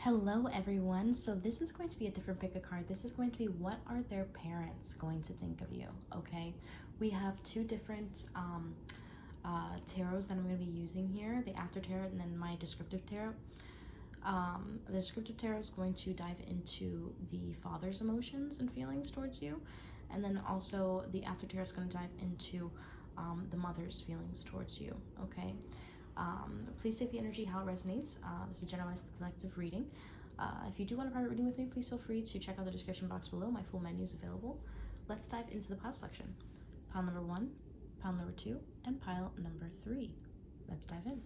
Hello everyone. So this is going to be a different pick a card. This is going to be what are their parents going to think of you, okay? We have two different tarots that I'm going to be using here, the after tarot and then my descriptive tarot. The descriptive tarot is going to dive into the father's emotions and feelings towards you, and then also the after tarot is going to dive into the mother's feelings towards you, okay? Please take the energy how it resonates. This is a generalized collective reading. If you do want a private reading with me, please feel free to check out the description box below. My full menu is available. Let's dive into the pile selection. Pile number 1, pile number 2, and pile number 3. Let's dive in.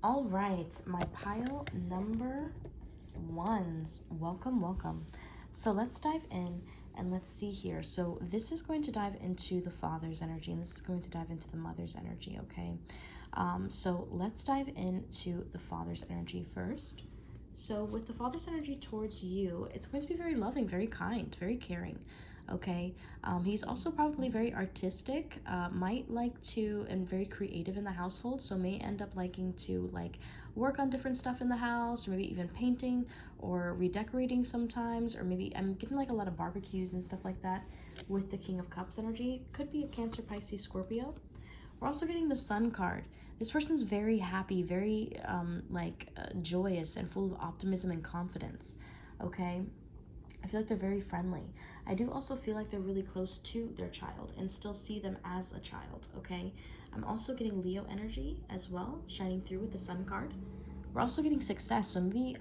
All right, my pile number 1s. Welcome. So let's dive in and let's see here. So this is going to dive into the father's energy, and this is going to dive into the mother's energy, okay? So let's dive into the father's energy first. So with the father's energy towards you, it's going to be very loving, very kind, very caring, okay? He's also probably very artistic, might like to, and very creative in the household, so may end up liking to like work on different stuff in the house, or maybe even painting or redecorating sometimes, or maybe I'm getting like a lot of barbecues and stuff like that with the King of Cups energy. Could be a Cancer, Pisces, Scorpio. We're also getting the Sun card. This person's very happy, very joyous and full of optimism and confidence, okay? I feel like they're very friendly. I do also feel like they're really close to their child and still see them as a child, okay? I'm also getting Leo energy as well, shining through with the Sun card. We're also getting success, so maybe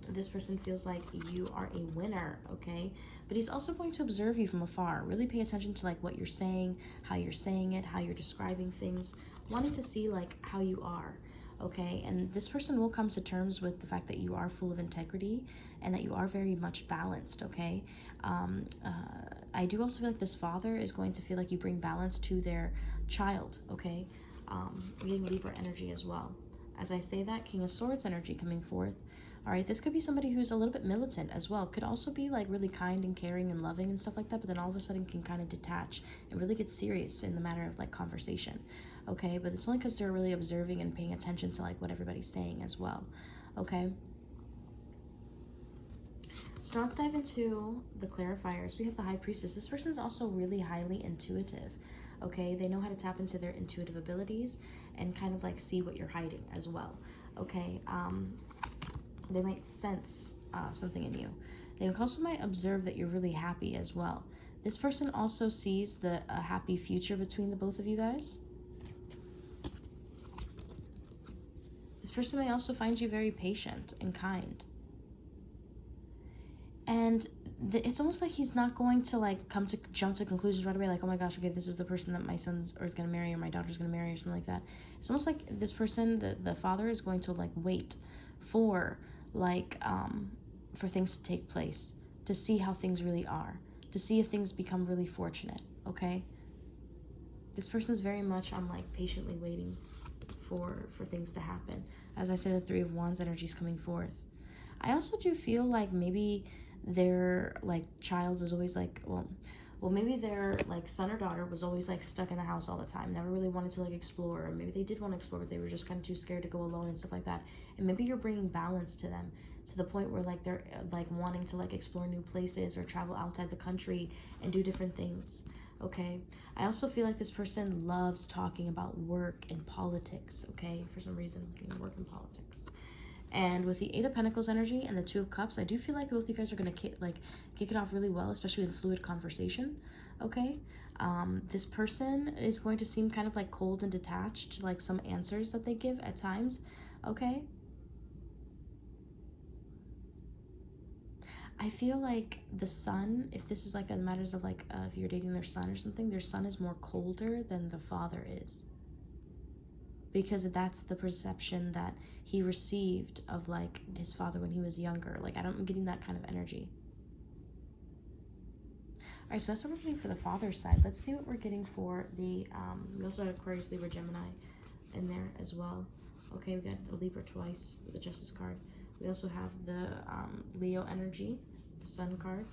this person feels like you are a winner, okay? But he's also going to observe you from afar. Really pay attention to like what you're saying, how you're saying it, how you're describing things, wanting to see like how you are, okay? And this person will come to terms with the fact that you are full of integrity and that you are very much balanced, okay? I do also feel like this father is going to feel like you bring balance to their child, okay? Getting Libra energy as well. As I say that, King of Swords energy coming forth. All right, this could be somebody who's a little bit militant as well. Could also be like really kind and caring and loving and stuff like that, but then all of a sudden can kind of detach and really get serious in the matter of like conversation. Okay, but it's only because they're really observing and paying attention to like what everybody's saying as well. Okay. So now let's dive into the clarifiers. We have the High Priestess. This person is also really highly intuitive. Okay, they know how to tap into their intuitive abilities and kind of like see what you're hiding as well. Okay, they might sense something in you. They also might observe that you're really happy as well. This person also sees the happy future between the both of you guys. This person may also find you very patient and kind. And it's almost like he's not going to like jump to conclusions right away, like, oh my gosh, okay, this is the person that my son's or is going to marry, or my daughter's going to marry, or something like that. It's almost like this person, the father, is going to like wait for like for things to take place, to see how things really are, to see if things become really fortunate, okay? This person's very much on like patiently waiting for things to happen. As I said, the Three of Wands energy is coming forth. I also do feel like maybe their like child was always like, well maybe their like son or daughter was always like stuck in the house all the time, never really wanted to like explore, or maybe they did want to explore but they were just kind of too scared to go alone and stuff like that. And maybe you're bringing balance to them to the point where like they're like wanting to like explore new places or travel outside the country and do different things, okay? I also feel like this person loves talking about work and politics, okay? For some reason, work and politics. And with the Eight of Pentacles energy and the Two of Cups, I do feel like both of you guys are going to kick it off really well, especially in fluid conversation, okay? This person is going to seem kind of like cold and detached to like some answers that they give at times, okay? I feel like the son, if this is like in matters of like if you're dating their son or something, their son is more colder than the father is, because that's the perception that he received of like his father when he was younger. Like I'm getting that kind of energy. All right, so that's what we're getting for the father's side. Let's see what we're getting for the we also have Aquarius, Libra, Gemini in there as well. Okay, we got a Libra twice with the Justice card. We also have the Leo energy, the Sun card.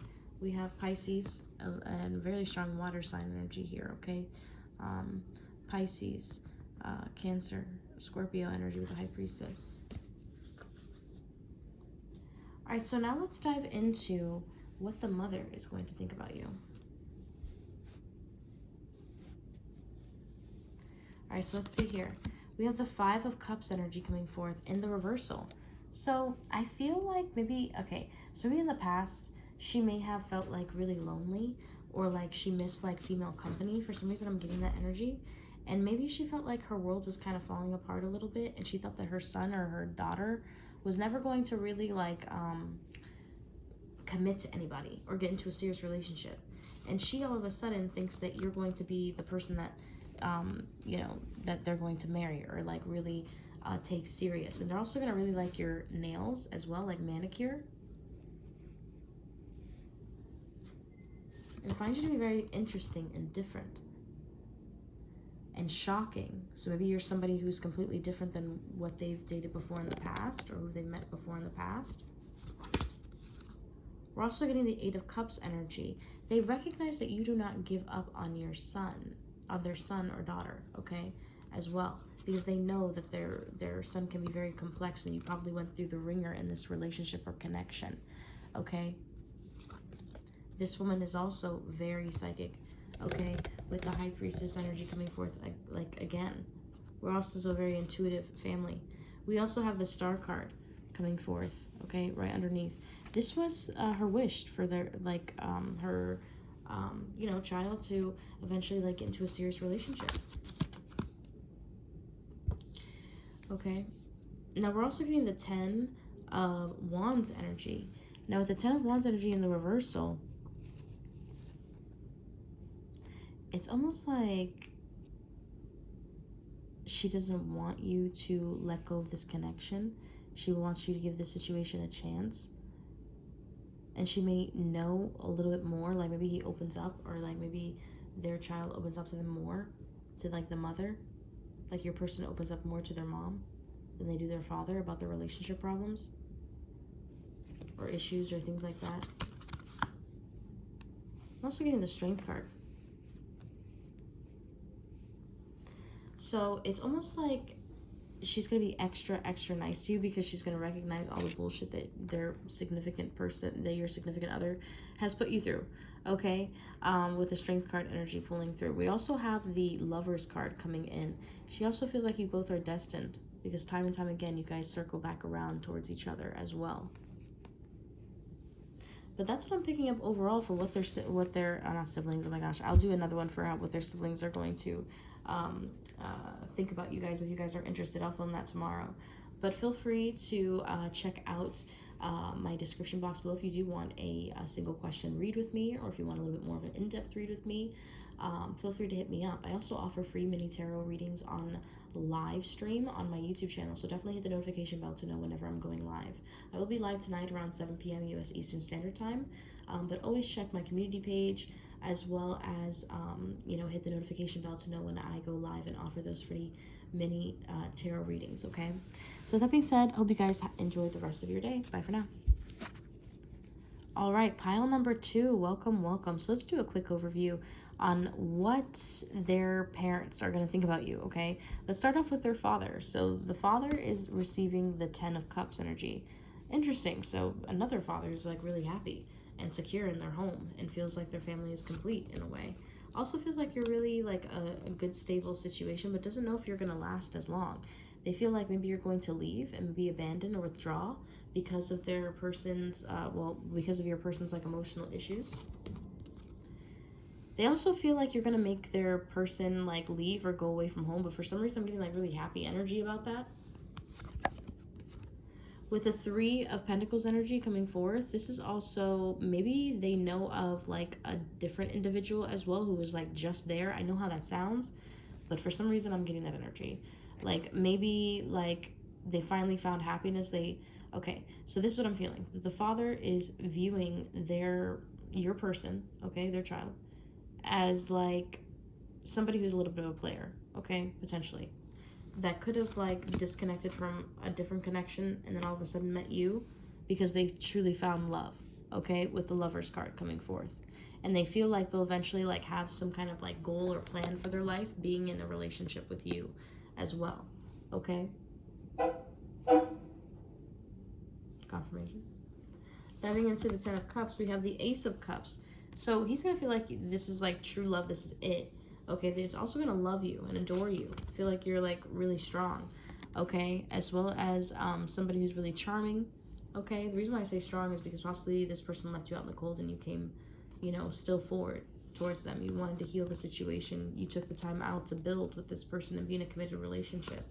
We have Pisces and very strong water sign energy here, okay? Pisces, Cancer, Scorpio energy with the High Priestess. All right, so now let's dive into what the mother is going to think about you. All right, so let's see here. We have the Five of Cups energy coming forth in the reversal. So I feel like maybe, okay, so maybe in the past, she may have felt like really lonely, or like she missed like female company. For some reason, I'm getting that energy. And maybe she felt like her world was kind of falling apart a little bit, and she thought that her son or her daughter was never going to really like commit to anybody or get into a serious relationship. And she all of a sudden thinks that you're going to be the person that you know, that they're going to marry or like really take serious. And they're also going to really like your nails as well, like manicure. And find you to be very interesting and different and shocking. So maybe you're somebody who's completely different than what they've dated before in the past or who they've met before in the past. We're also getting the Eight of Cups energy. They recognize that you do not give up on your son, on their son or daughter, okay, as well, because they know that their son can be very complex, and you probably went through the ringer in this relationship or connection, okay? This woman is also very psychic, okay, with the High Priestess energy coming forth, like again. We're also a very intuitive family. We also have the Star card coming forth, okay, right underneath. This was her wish for their, like, her, you know, child to eventually, like, get into a serious relationship. Okay. Now, we're also getting the 10 of Wands energy. Now, with the 10 of Wands energy in the reversal, it's almost like she doesn't want you to let go of this connection. She wants you to give this situation a chance. And she may know a little bit more, like maybe he opens up, or like maybe their child opens up to them more, to like the mother. Like your person opens up more to their mom than they do their father about their relationship problems or issues or things like that. I'm also getting the Strength card. So it's almost like she's going to be extra nice to you, because she's going to recognize all the bullshit that their significant person, that your significant other has put you through, okay? With the Strength card energy pulling through. We also have the Lovers card coming in. She also feels like you both are destined, because time and time again, you guys circle back around towards each other as well. But that's what I'm picking up overall for what their not siblings, oh my gosh, I'll do another one for what their siblings are going to think about you guys. If you guys are interested, I'll film that tomorrow. But feel free to check out my description box below if you do want a single question read with me, or if you want a little bit more of an in-depth read with me. Feel free to hit me up. I also offer free mini tarot readings on live stream on my YouTube channel, so definitely hit the notification bell to know whenever I'm going live. I will be live tonight around 7 p.m. US Eastern Standard Time, but always check my community page, as well as you know, hit the notification bell to know when I go live and offer those free mini tarot readings, okay? So with that being said, hope you guys enjoy the rest of your day. Bye for now. All right, pile number 2, welcome. So let's do a quick overview on what their parents are going to think about you, okay? Let's start off with their father. So the father is receiving the 10 of Cups energy. Interesting. So another father is like really happy and secure in their home and feels like their family is complete in a way. Also feels like you're really like a good stable situation, but doesn't know if you're going to last as long. They feel like maybe you're going to leave and be abandoned or withdraw because of their person's, because of your person's like emotional issues. They also feel like you're going to make their person like leave or go away from home, but for some reason I'm getting like really happy energy about that. With the 3 of Pentacles energy coming forth, this is also, maybe they know of like a different individual as well who was like just there. I know how that sounds, but for some reason I'm getting that energy. Like maybe like they finally found happiness. Okay, so this is what I'm feeling. The father is viewing your person, okay, their child, as like somebody who's a little bit of a player, okay, potentially. that could have like disconnected from a different connection and then all of a sudden met you because they truly found love, okay, with the Lover's card coming forth. And they feel like they'll eventually like have some kind of like goal or plan for their life being in a relationship with you as well, okay? Confirmation. Diving into the Ten of Cups, we have the Ace of Cups. So he's going to feel like this is like true love, this is it, okay? He's also going to love you and adore you, feel like you're like really strong, okay? As well as somebody who's really charming, okay? The reason why I say strong is because possibly this person left you out in the cold and you came, you know, still forward towards them. You wanted to heal the situation. You took the time out to build with this person and be in a committed relationship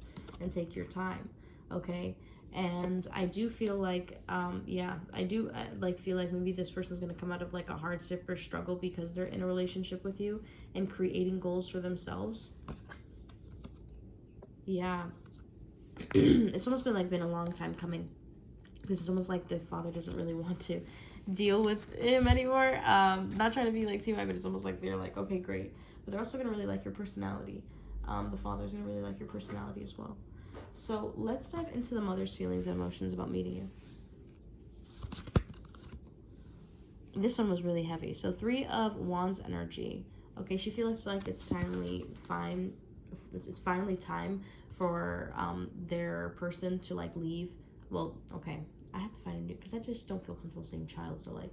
and take your time, okay? And I do feel like, feel like maybe this person's going to come out of like a hardship or struggle because they're in a relationship with you and creating goals for themselves. Yeah. It's almost been a long time coming, because it's almost like the father doesn't really want to deal with him anymore. Not trying to be like too high, but it's almost like they're like, okay, great. But they're also going to really like your personality. The father's going to really like your personality as well. So let's dive into the mother's feelings and emotions about meeting you. This one was really heavy. So 3 of Wands energy. Okay, she feels like it's finally time for their person to like leave. Well, okay, I have to find a new, because I just don't feel comfortable saying child, so like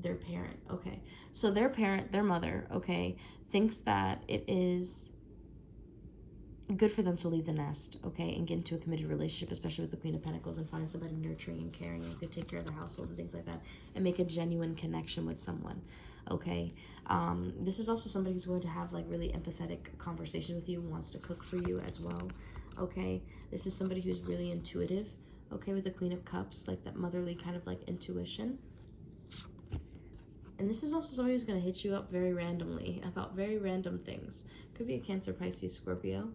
their parent. Okay, so their parent, their mother, okay, thinks that it is good for them to leave the nest, okay, and get into a committed relationship, especially with the Queen of Pentacles, and find somebody nurturing and caring and could take care of the household and things like that, and make a genuine connection with someone, okay? This is also somebody who's going to have like really empathetic conversation with you, wants to cook for you as well, okay? This is somebody who's really intuitive, okay, with the Queen of Cups, like that motherly kind of like intuition. And this is also somebody who's going to hit you up very randomly about very random things. Could be a Cancer, Pisces, Scorpio.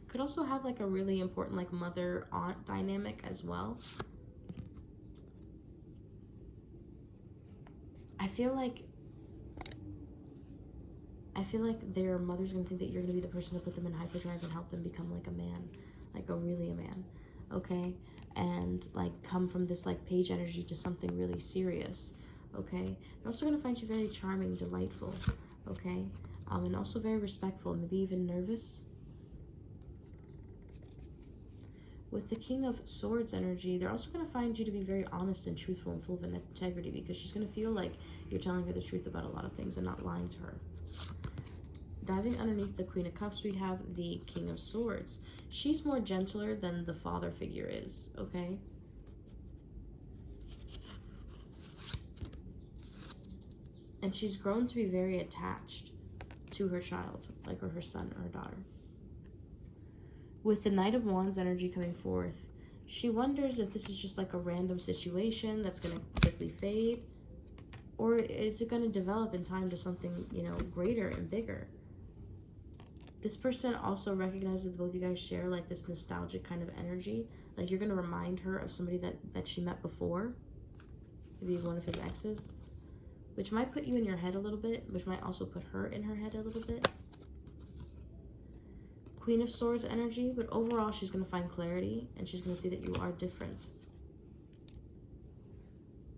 Could also have like a really important like mother-aunt dynamic as well. I feel like their mother's gonna think that you're gonna be the person to put them in hyperdrive and help them become like a man, like a really a man, okay? And like come from this like page energy to something really serious, okay? They're also gonna find you very charming, delightful, okay? And also very respectful, maybe even nervous. With the King of Swords energy, they're also going to find you to be very honest and truthful and full of integrity, because she's going to feel like you're telling her the truth about a lot of things and not lying to her. Diving underneath the Queen of Cups, we have the King of Swords. She's more gentler than the father figure is, okay? And she's grown to be very attached to her child, like, or her son or her daughter. With the Knight of Wands energy coming forth, she wonders if this is just like a random situation that's going to quickly fade, or is it going to develop in time to something, you know, greater and bigger. This person also recognizes that both you guys share like this nostalgic kind of energy. Like you're going to remind her of somebody that she met before, maybe one of his exes, which might put you in your head a little bit, which might also put her in her head a little bit. Queen of Swords energy, but overall she's going to find clarity and she's going to see that you are different.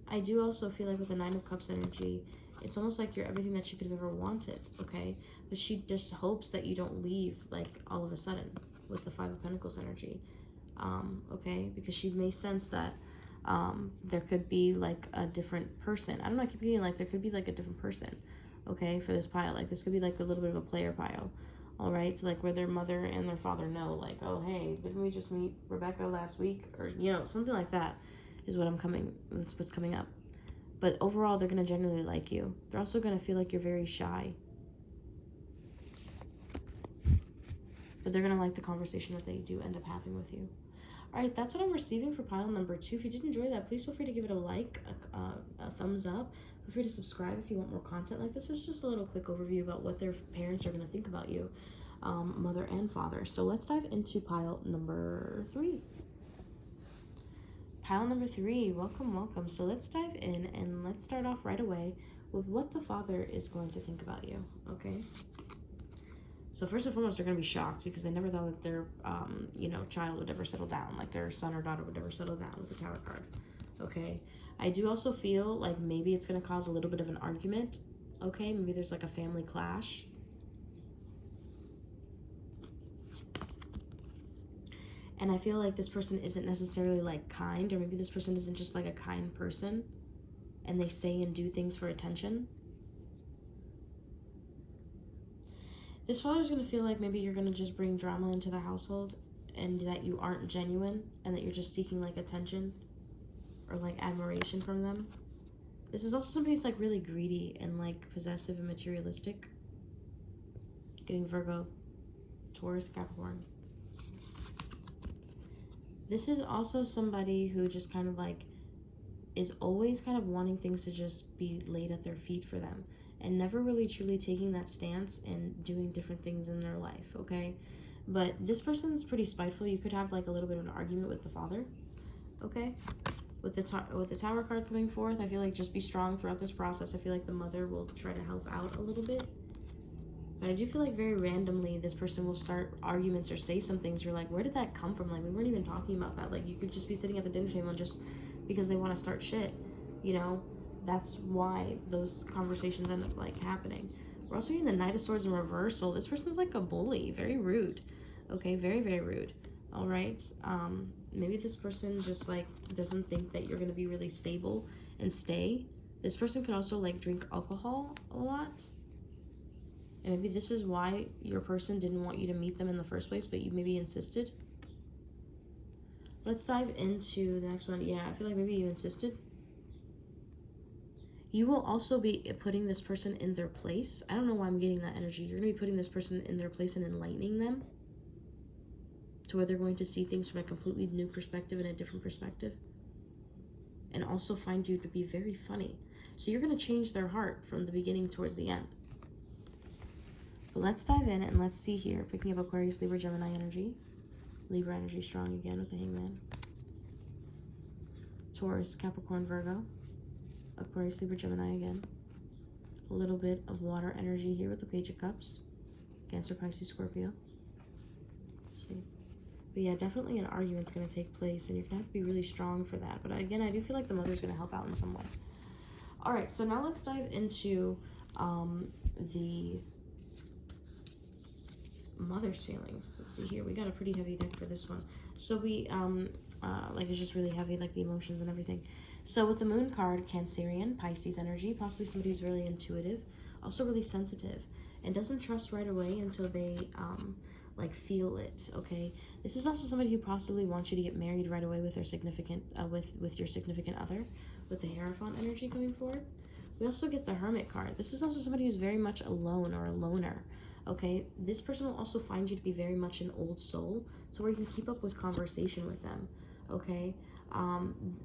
I do also feel like with the Nine of Cups energy, it's almost like you're everything that she could have ever wanted, okay? But she just hopes that you don't leave like all of a sudden with the Five of Pentacles energy, okay? Because she may sense that there could be like a different person. I don't know, I keep feeling like there could be like a different person, okay, for this pile. Like this could be like a little bit of a player pile. All right, so like where their mother and their father know, like, oh, hey, didn't we just meet Rebecca last week? Or, you know, something like that is that's what's coming up. But overall, they're going to genuinely like you. They're also going to feel like you're very shy. But they're going to like the conversation that they do end up having with you. All right, that's what I'm receiving for pile number 2. If you did enjoy that, please feel free to give it a like, a thumbs up. Feel free to subscribe if you want more content like this. It's just a little quick overview about what their parents are going to think about you, mother and father. So let's dive into pile number 3. Pile number 3, welcome, welcome. So let's dive in and let's start off right away with what the father is going to think about you, okay? So first and foremost, they're going to be shocked because they never thought that their, you know, child would ever settle down, like their son or daughter would ever settle down with the Tower card, okay? I do also feel like maybe it's going to cause a little bit of an argument, okay? Maybe there's like a family clash. And I feel like this person isn't necessarily like kind, or maybe this person isn't just like a kind person and they say and do things for attention. This father's going to feel like maybe you're going to just bring drama into the household and that you aren't genuine and that you're just seeking like attention or like admiration from them. This is also somebody who's like really greedy and like possessive and materialistic. Getting Virgo, Taurus, Capricorn. This is also somebody who just kind of like is always kind of wanting things to just be laid at their feet for them and never really truly taking that stance and doing different things in their life, okay? But this person's pretty spiteful. You could have like a little bit of an argument with the father, okay? With the Tower card coming forth, I feel like just be strong throughout this process. I feel like the mother will try to help out a little bit. But I do feel like very randomly this person will start arguments or say some things. You're like, where did that come from? Like, we weren't even talking about that. Like, you could just be sitting at the dinner table and just because they want to start shit, you know? That's why those conversations end up, like, happening. We're also getting the Knight of Swords in reversal. This person's like a bully. Very rude. Okay, very, very rude. All right? Maybe this person just, like, doesn't think that you're going to be really stable and stay. This person can also, like, drink alcohol a lot. And maybe this is why your person didn't want you to meet them in the first place, but you maybe insisted. Let's dive into the next one. Yeah, I feel like maybe you insisted. You will also be putting this person in their place. I don't know why I'm getting that energy. You're going to be putting this person in their place and enlightening them to where they're going to see things from a completely new perspective and a different perspective. And also find you to be very funny. So you're going to change their heart from the beginning towards the end. But let's dive in and let's see here. Picking up Aquarius, Libra, Gemini energy. Libra energy strong again with the Hangman. Taurus, Capricorn, Virgo. Aquarius, Libra, Gemini again. A little bit of water energy here with the Page of Cups. Cancer, Pisces, Scorpio. Let's see. But yeah, definitely an argument's going to take place, and you're going to have to be really strong for that. But again, I do feel like the mother's going to help out in some way. All right, so now let's dive into the mother's feelings. Let's see here. We got a pretty heavy deck for this one. So we, like it's just really heavy, like the emotions and everything. So with the Moon card, Cancerian, Pisces energy, possibly somebody who's really intuitive, also really sensitive, and doesn't trust right away until they, like feel it, okay? This is also somebody who possibly wants you to get married right away with their significant, with your significant other, with the Hierophant energy coming forward. We also get the Hermit card. This is also somebody who's very much alone or a loner, okay? This person will also find you to be very much an old soul, so where you can keep up with conversation with them, okay?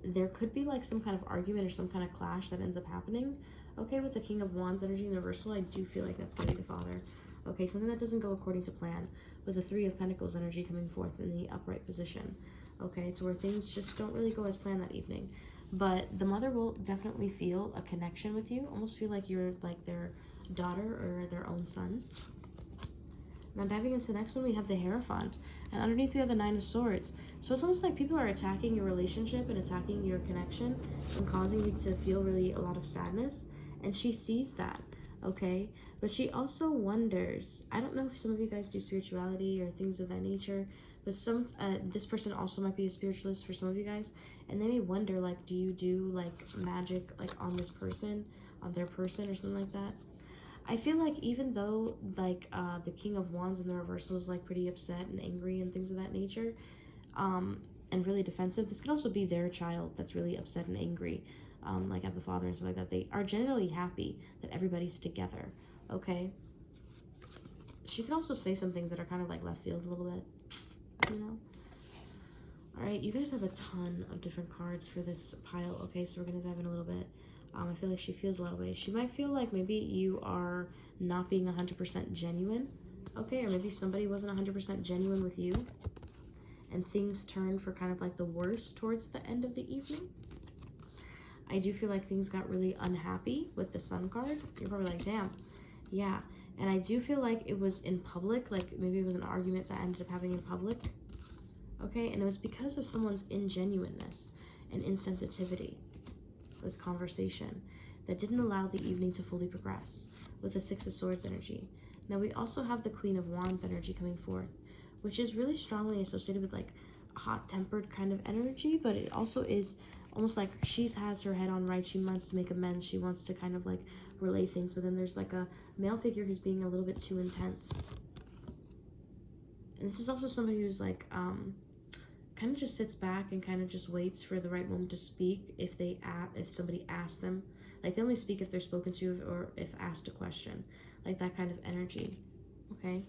There could be like some kind of argument or some kind of clash that ends up happening, okay? With the King of Wands energy in the reversal, I do feel like that's going to be the father, okay? Something that doesn't go according to plan, with the Three of Pentacles energy coming forth in the upright position, okay? So where things just don't really go as planned that evening. But the mother will definitely feel a connection with you, almost feel like you're like their daughter or their own son. Now diving into the next one, we have the Hierophant, and underneath we have the Nine of Swords. So it's almost like people are attacking your relationship and attacking your connection and causing you to feel really a lot of sadness, and she sees that, okay? But she also wonders, I don't know if some of you guys do spirituality or things of that nature, but this person also might be a spiritualist for some of you guys, and they may wonder, like, do you do like magic like on this person, on their person or something like that? I feel like even though like the King of Wands in the reversal is like pretty upset and angry and things of that nature, and really defensive, this could also be their child that's really upset and angry, like at the father and stuff like that. They are generally happy that everybody's together, okay? She could also say some things that are kind of like left field a little bit, you know? All right, you guys have a ton of different cards for this pile, okay? So we're gonna dive in a little bit. I feel like she feels a lot of ways. She might feel like maybe you are not being 100% genuine, okay? Or maybe somebody wasn't 100% genuine with you, and things turned for kind of like the worst towards the end of the evening. I do feel like things got really unhappy with the Sun card. You're probably like, damn, yeah. And I do feel like it was in public, like maybe it was an argument that ended up having in public, okay? And it was because of someone's ingenuineness and insensitivity with conversation that didn't allow the evening to fully progress with the Six of Swords energy. Now we also have the Queen of Wands energy coming forth, which is really strongly associated with like a hot-tempered kind of energy, but it also is almost like she has her head on right. She wants to make amends. She wants to kind of like relay things, but then there's like a male figure who's being a little bit too intense. And this is also somebody who's like kind of just sits back and kind of just waits for the right moment to speak if somebody asks them. Like they only speak if they're spoken to or if asked a question. Like that kind of energy, okay?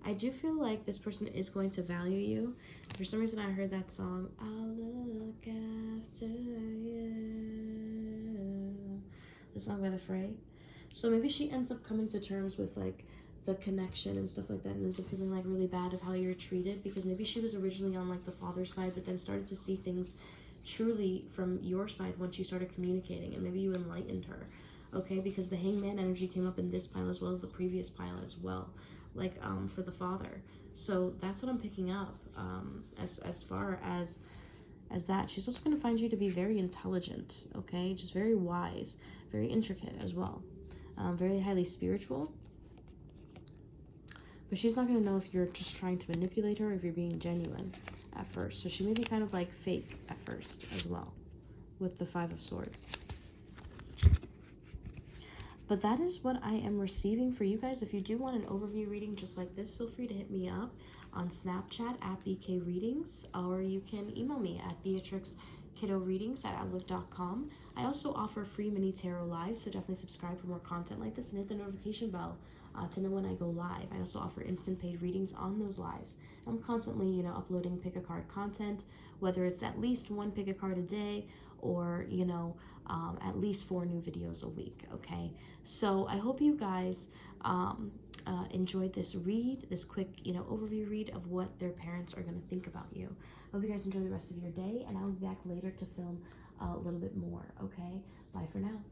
I do feel like this person is going to value you. For some reason I heard that song, I'll look after you. The song by The Fray. So maybe she ends up coming to terms with like the connection and stuff like that and ends up feeling like really bad of how you're treated, because maybe she was originally on like the father's side but then started to see things truly from your side once you started communicating, and maybe you enlightened her, okay? Because the Hangman energy came up in this pile as well as the previous pile as well, like for the father. So that's what I'm picking up as far as that. She's also going to find you to be very intelligent, okay? Just very wise, very intricate as well, very highly spiritual. But she's not going to know if you're just trying to manipulate her or if you're being genuine at first. So she may be kind of like fake at first as well with the Five of Swords. But that is what I am receiving for you guys. If you do want an overview reading just like this, feel free to hit me up on Snapchat at BKReadings, or you can email me at BeatrixKiddoReadings@outlook.com. I also offer free mini tarot lives, so definitely subscribe for more content like this and hit the notification bell to know when I go live. I also offer instant paid readings on those lives. I'm constantly, uploading pick a card content, whether it's at least one pick a card a day or, at least 4 new videos a week, okay? So I hope you guys enjoyed this quick, overview read of what their parents are going to think about you. I hope you guys enjoy the rest of your day, and I'll be back later to film a little bit more, okay? Bye for now.